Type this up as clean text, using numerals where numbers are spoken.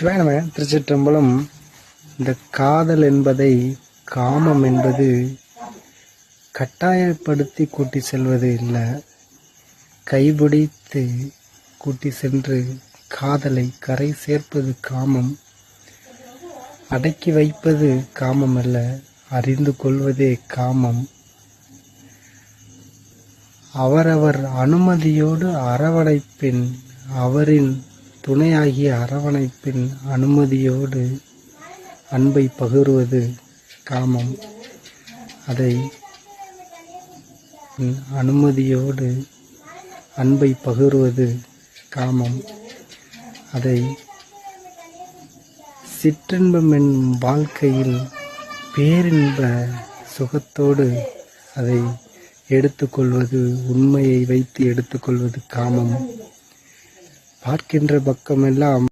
சிவாய நம. திருச்சிற்றம்பலம். இந்த காதல் என்பதை, காமம் என்பது கட்டாயப்படுத்தி கூட்டி செல்வது இல்லை, கைபிடித்து கூட்டி சென்று காதலை கரை சேர்ப்பது காமம். அடக்கி வைப்பது காமம் அல்ல, அறிந்து கொள்வதே காமம். அவரவர் அனுமதியோடு அரவணைப்பின், அவரின் துணையாகிய அரவணைப்பின் அனுமதியோடு அன்பை பகிர்வது காமம். அதை அனுமதியோடு அன்பை பகிர்வது காமம். அதை சிற்றின்பம் என் வாழ்க்கையில் பேரின்ப சுகத்தோடு அதை எடுத்துக்கொள்வது, உண்மையை வைத்து எடுத்துக்கொள்வது காமம். பார்க்கின்ற பக்கமெல்லாம்